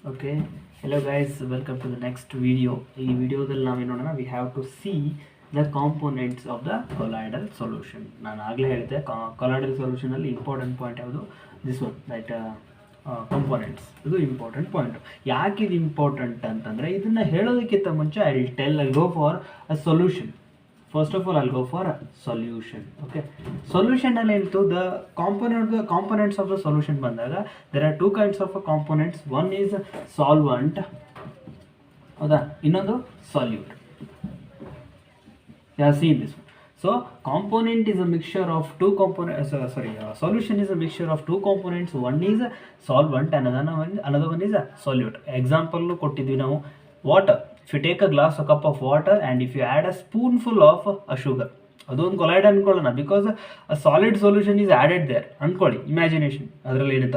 Okay, hello guys, welcome to the next video. ಈ ವಿಡಿಯೋದಲ್ಲಿ ನಾವೇನು ನೋಡೋಣ, we have to see the components of the colloidal solution. ನಾನು ಆಗಲೇ ಹೇಳಿದೆ ಕೊಲಾಯ್ಡಲ್ ಸೊಲ್ಯೂಷನಲ್ಲಿ ಇಂಪಾರ್ಟೆಂಟ್ ಪಾಯಿಂಟ್ ಯಾವುದು, ದಿಸ್ ಒನ್ ದಟ್ ಕಾಂಪೋನೆಂಟ್ಸ್. ಇದು ಇಂಪಾರ್ಟೆಂಟ್ ಪಾಯಿಂಟ್. ಯಾಕೆ ಇದು ಇಂಪಾರ್ಟೆಂಟ್ ಅಂತಂದರೆ, ಇದನ್ನು ಹೇಳೋದಕ್ಕಿಂತ ಮುಂಚೆ I go for a solution. First of all, I'll go for a solution. Okay, solution into the components of the solution bandaga there are two kinds of components. One is solvent, oda innondu solute. You have seen this one. So component is a mixture of two components. Solution is a mixture of two components. One is a solvent and another one is a solute. Example kottidvi ನಾವು water. If you take a glass, a cup of water, and if you add a spoonful of a sugar, ಅದೊಂದು colloid ಅನ್ಕೊಳ್ಳೋಣ, because a solid solution is added there ಅನ್ಕೊಳ್ಳಿ. Imagination, ಅದರಲ್ಲಿ ಏನು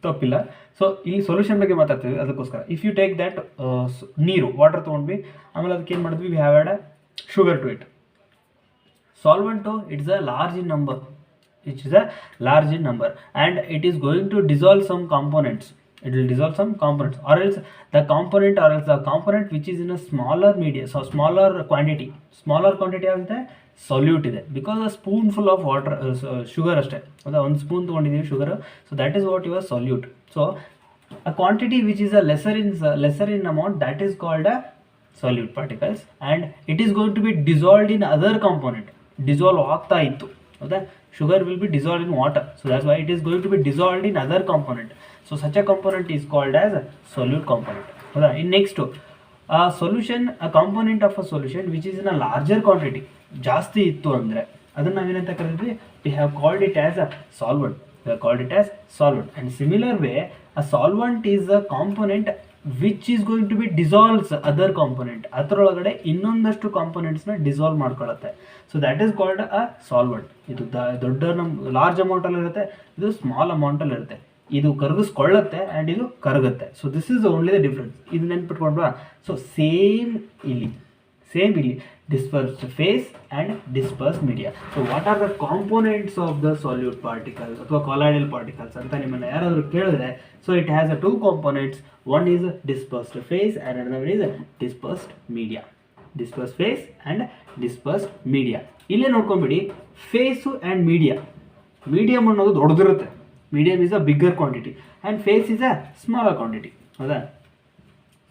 ತಪ್ಪಿಲ್ಲ. So ಇಲ್ಲಿ solution ಬಗ್ಗೆ ಮಾತಾಡ್ತೀವಿ, ಅದಕ್ಕೋಸ್ಕರ ಇಫ್ ಯು ಟೇಕ್ ದ್ಯಾಟ್ ನೀರು, ವಾಟರ್ ತೊಗೊಂಡ್ವಿ, ಆಮೇಲೆ ಅದಕ್ಕೆ ಏನು ಮಾಡಿದ್ವಿ, we have add a sugar to it. Solvent it's a large in number, and it is going to dissolve some components. It will dissolve some components, or else the component which is in a smaller medium, so smaller quantity ಆಗುತ್ತೆ solute ಇದೆ. Because a spoonful of water, sugar ಅಷ್ಟೇ, ಹೌದಾ, ಒಂದು spoon ತೊಗೊಂಡಿದ್ದೀವಿ sugar. So that is what your solute. So a quantity which is a lesser in amount, that is called a solute particles, and it is going to be dissolved in other component. Dissolve ಆಗ್ತಾ ಇತ್ತು, ಹೌದಾ, sugar will be dissolved in water, so that's why it is going to be dissolved in other component. So such a component is called as a solute component, ಹೌದಾ. in next a solution, a component of a solution which is in a larger quantity, ಜಾಸ್ತಿ ಇತ್ತು ಅಂದರೆ ಅದನ್ನು ನಾವೇನಂತ ಕರೀತೀವಿ, we have called it as a solvent. And similar way, a solvent is a component which is going to be dissolves other component. ಅದರೊಳಗಡೆ ಇನ್ನೊಂದಷ್ಟು ಕಾಂಪೊನೆಂಟ್ಸ್ನ dissolve ಮಾಡ್ಕೊಳ್ಳುತ್ತೆ. So that is called a solvent. ಇದು ದೊಡ್ಡ ಲಾರ್ಜ್ ಅಮೌಂಟಲ್ಲಿ ಇರುತ್ತೆ, ಇದು small ಅಮೌಂಟಲ್ಲಿ ಇರುತ್ತೆ. ಇದು ಕರಗಿಸ್ಕೊಳ್ಳುತ್ತೆ ಆ್ಯಂಡ್ ಇದು ಕರಗುತ್ತೆ. So this is only the difference. ಇದು ನೆನ್ಪಿಟ್ಕೊಂಡ್ವಾ? ಸೊ ಸೇಮ್ ಇಲ್ಲಿ dispersed phase and dispersed media. So what are the components of the solute particles ಅಥವಾ ಕೊಲಾಯ್ಡಲ್ ಪಾರ್ಟಿಕಲ್ಸ್ ಅಂತ ನಿಮ್ಮನ್ನು ಯಾರಾದರೂ ಕೇಳಿದ್ರೆ, so it has a two components. One is dispersed phase and another is dispersed media. Dispersed phase and dispersed media. ಇಲ್ಲೇ ನೋಡ್ಕೊಂಬಿಡಿ, phase and medium ಅನ್ನೋದು ದೊಡ್ಡದಿರುತ್ತೆ. Medium is a bigger quantity and face is a smaller quantity, ಹೌದಾ.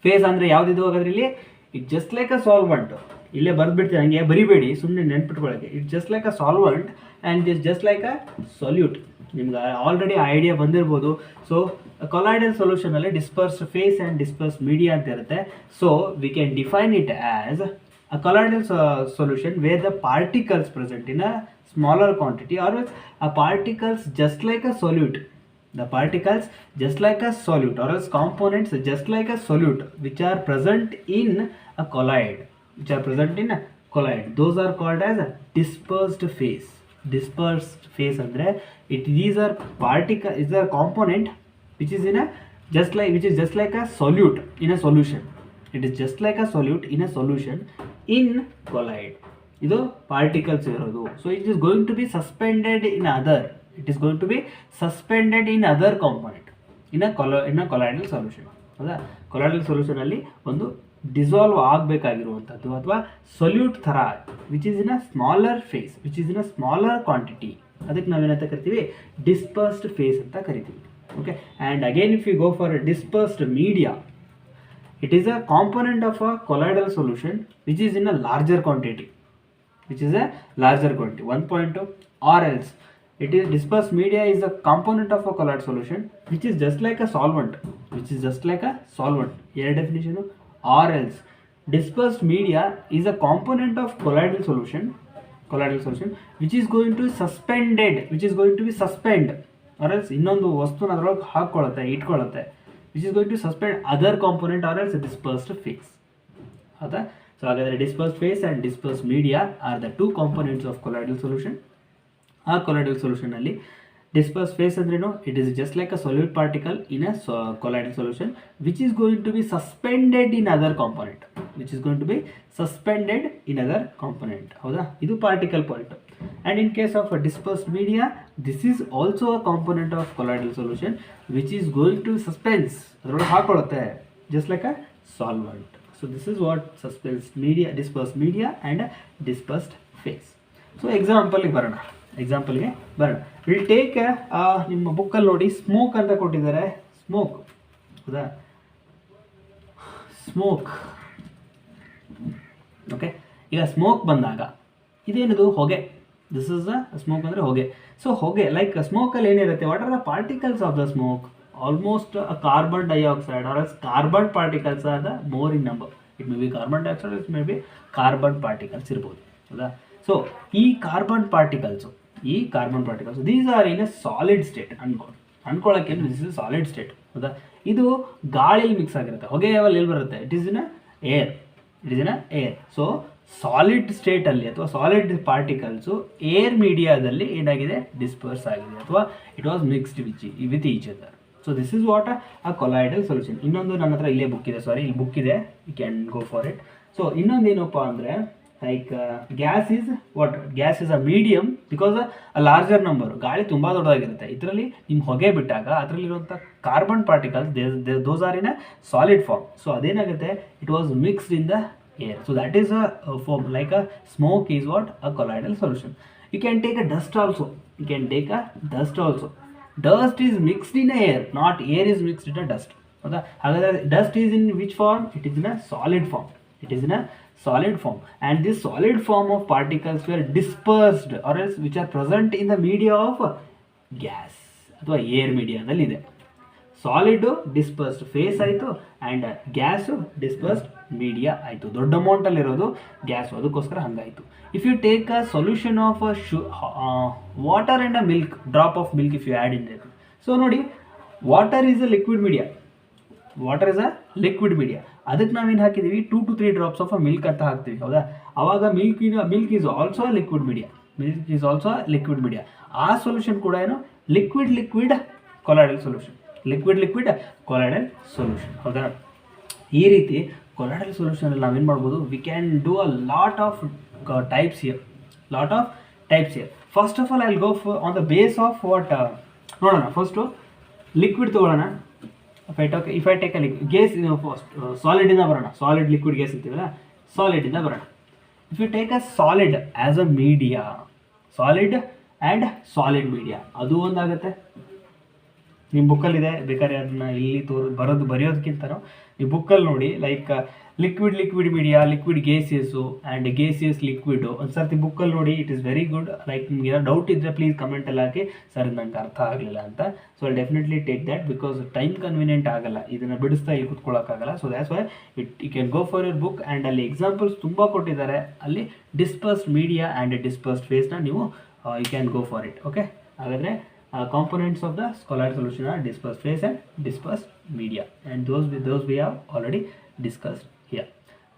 Phase ಅಂದರೆ ಯಾವುದಿದು ಹಾಗಾದ್ರೆ ಇಲ್ಲಿ, it just like a solvent. ಇಲ್ಲೇ ಬರೆದ್ಬಿಡ್ತೀನಿ, ಹಂಗೆ ಬರಿಬೇಡಿ, ಸುಮ್ಮನೆ ನೆನ್ಪಿಟ್ಕೊಳ್ಳೋಕ್ಕೆ. It just like a solvent and it just like a solute. ನಿಮ್ಗೆ ಆಲ್ರೆಡಿ ಐಡಿಯಾ ಬಂದಿರ್ಬೋದು. ಸೊ ಕೊಲಾಯ್ಡಲ್ ಸೊಲ್ಯೂಷನಲ್ಲಿ dispersed phase and dispersed media ಅಂತ ಇರುತ್ತೆ. So we can define it as a colloidal solution where the particles present in a smaller quantity, or else a particles just like a solute, or else components just like a solute which are present in a colloid, those are called as a dispersed phase. Andre it these are particle is a component which is in a which is just like a solute in a solution. It is just like a solute in a solution in colloid. ಇದು particles ಇರೋದು. So it is going to be suspended in other component in a colloidal solution, ಹೌದಾ. Colloidal ಸೊಲ್ಯೂಷನಲ್ಲಿ ಒಂದು dissolve ಆಗಬೇಕಾಗಿರುವಂಥದ್ದು ಅಥವಾ solute ಥರ which is in a smaller phase, which is in a smaller quantity, ಅದಕ್ಕೆ ನಾವೇನಂತ ಕರಿತೀವಿ, ಡಿಸ್ಪರ್ಸ್ಡ್ ಫೇಸ್ ಅಂತ ಕರಿತೀವಿ. Okay, and again if you go for a dispersed media, it is a component of a colloidal solution which is in a larger quantity, 1.2, or else it is dispersed media is a component of a colloidal solution which is just like a solvent, Here definition, or else dispersed media is a component of colloidal solution which is going to be suspend, or else ಇನ್ನೊಂದು ವಸ್ತುನ ಅದರೊಳಗೆ ಇಟ್ಕೊಳ್ಳುತ್ತೆ, which is going to suspend other component, or else dispersed phase, ಹೌದಾ. So ಹಾಗಾದರೆ dispersed phase and dispersed media are the two components of colloidal solution. ಆ colloidal solution ಅಲ್ಲಿ dispersed phase ಅಂದ್ರೇನು, it is just like a solute particle in a colloidal solution which is going to be suspended in other component, ಹೌದಾ. ಇದು particle point. And in case of a dispersed media, this is also a component of colloidal solution which is going to suspense ಅದರೊಳಗೆ ಹಾಕೊಳ್ಳುತ್ತೆ just like a solvent. So this is what dispersed media and dispersed phase. So example ಬರೋಣ. Will take ನಿಮ್ಮ ಬುಕ್ಕಲ್ಲಿ ನೋಡಿ smoke ಅಂತ ಕೊಟ್ಟಿದ್ದಾರೆ. Smoke ಹೌದಾ, smoke. Okay, ಈಗ smoke ಬಂದಾಗ ಇದೇನಿದು ಹೊಗೆ. ದಿಸ್ ಇಸ್ ಅ ಸ್ಮೋಕ್ ಅಂದರೆ ಹೊಗೆ. ಸೊ ಹೊಗೆ ಲೈಕ್ ಸ್ಮೋಕಲ್ಲಿ ಏನಿರುತ್ತೆ, what are the particles of the smoke? Almost carbon dioxide or else carbon particles are the more in number. It may be carbon dioxide, it may be carbon particles ಇರ್ಬೋದು ಹೌದಾ. So ಈ carbon particles these are in a solid state. ಅನ್ಕೊಳ್ಳೋಕೆ this is solid state ಹೌದಾ. ಇದು ಗಾಳಿಯಲ್ಲಿ mix ಆಗಿರುತ್ತೆ. ಹೊಗೆ ಯಾವಲ್ಲಿ ಎಲ್ಲಿ ಬರುತ್ತೆ? It is in air. So solid ಸ್ಟೇಟಲ್ಲಿ ಅಥವಾ ಸಾಲಿಡ್ ಪಾರ್ಟಿಕಲ್ಸು ಏರ್ ಮೀಡಿಯಾದಲ್ಲಿ ಏನಾಗಿದೆ, ಡಿಸ್ಪರ್ಸ್ ಆಗಿದೆ ಅಥವಾ it was mixed with each other. So this is what a colloidal solution. ಇನ್ನೊಂದು ನನ್ನ ಹತ್ರ ಇಲ್ಲೇ ಬುಕ್ ಇದೆ, ಇಲ್ಲಿ ಬುಕ್ ಇದೆ, you can go for it. So ಇನ್ನೊಂದು ಏನಪ್ಪ ಅಂದರೆ like gas is a medium because a larger number. ಗಾಳಿ ತುಂಬ ದೊಡ್ಡದಾಗಿರುತ್ತೆ. ಇದರಲ್ಲಿ ನಿಮ್ಮ ಹೊಗೆ ಬಿಟ್ಟಾಗ ಅದರಲ್ಲಿರುವಂಥ carbon particles those are in a solid form. So ಅದೇನಾಗುತ್ತೆ, it was mixed in the air. So that is a form like a smoke is what a colloidal solution. You can take a dust also. Dust is mixed in air, not air is mixed in a dust. Okay, dust is in which form? It is in a solid form. And this solid form of particles were dispersed or else which are present in the media of gas ಅಥವಾ air media ದಲ್ಲಿ ಇದೆ. Solid dispersed phase ಆಯಿತು and gas dispersed media ಆಯಿತು. ದೊಡ್ಡ ಅಮೌಂಟಲ್ಲಿರೋದು gas, ಅದಕ್ಕೋಸ್ಕರ ಹಂಗಾಯಿತು. If you take a solution of water and a milk, drop of milk if you add in that. So ನೋಡಿ, water is a liquid media. ಅದಕ್ಕೆ ನಾವೇನು ಹಾಕಿದ್ದೀವಿ, 2 to 3 drops of a milk ಅಂತ ಹಾಕ್ತೀವಿ ಹೌದಾ. ಆವಾಗ milk is also a liquid media. ಆ solution ಕೂಡ ಏನು, ಲಿಕ್ವಿಡ್ ಕೊಲಾಯ್ಡಲ್ ಸೊಲ್ಯೂಷನ್. ಹೌದಾ. ಈ ರೀತಿ ಕೊಲಾಯ್ಡಲ್ ಸೊಲ್ಯೂಷನಲ್ಲಿ ನಾವೇನು ಮಾಡ್ಬೋದು, we can do a lot of types here. First of all I will go on the base of what ನೋಡೋಣ. ಫಸ್ಟು ಲಿಕ್ವಿಡ್ ತೊಗೊಳ್ಳೋಣ. If I take a gas first ಸಾಲಿಡಿಂದ ಬರೋಣ. ಸಾಲಿಡ್ ಲಿಕ್ವಿಡ್ ಗ್ಯಾಸ್ ಅಂತೀವಲ್ಲ, ಸಾಲಿಡಿಂದ ಬರೋಣ. If you take a solid as a media, solid and solid media, ಅದು ಒಂದಾಗುತ್ತೆ. ನಿಮ್ಮ ಬುಕ್ಕಲ್ಲಿದೆ, ಬೇಕಾದ್ರೆ ಅದನ್ನ ಇಲ್ಲಿ ಬರೆಯೋದಕ್ಕಿಂತನೂ ಈ ಬುಕ್ಕಲ್ಲಿ ನೋಡಿ, like liquid media, liquid gaseous and gaseous liquid. ಒಂದು ಸರ್ತಿ ಬುಕ್ಕಲ್ಲಿ ನೋಡಿ, it is very good. Like ನಿಮ್ಗೆ ಏನೋ ಡೌಟ್ ಇದ್ದರೆ ಪ್ಲೀಸ್ ಕಮೆಂಟಲ್ಲಿ ಹಾಕಿ, ಸರ್ ನನಗೆ ಅರ್ಥ ಆಗಲಿಲ್ಲ ಅಂತ. So I definitely take that because time convenient ಆಗಲ್ಲ, ಇದನ್ನು ಬಿಡಿಸ್ತಾ ಇಲ್ಲಿ ಕೂತ್ಕೊಳ್ಳೋಕ್ಕಾಗಲ್ಲ. So that's why you can go for your book and ಅಲ್ಲಿ ಎಕ್ಸಾಂಪಲ್ಸ್ ತುಂಬ ಕೊಟ್ಟಿದ್ದಾರೆ. ಅಲ್ಲಿ ಡಿಸ್ಪರ್ಸ್ಡ್ ಮೀಡಿಯಾ ಆ್ಯಂಡ್ ಡಿಸ್ಪರ್ಸ್ಡ್ ಫೇಸ್ನ ನೀವು you can go for it. Okay, ಹಾಗಾದರೆ components of the colloidal solution are dispersed phase and dispersed media, and those we have already discussed here.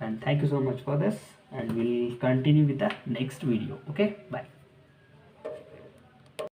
And thank you so much for this, and we'll continue with the next video. Okay, bye.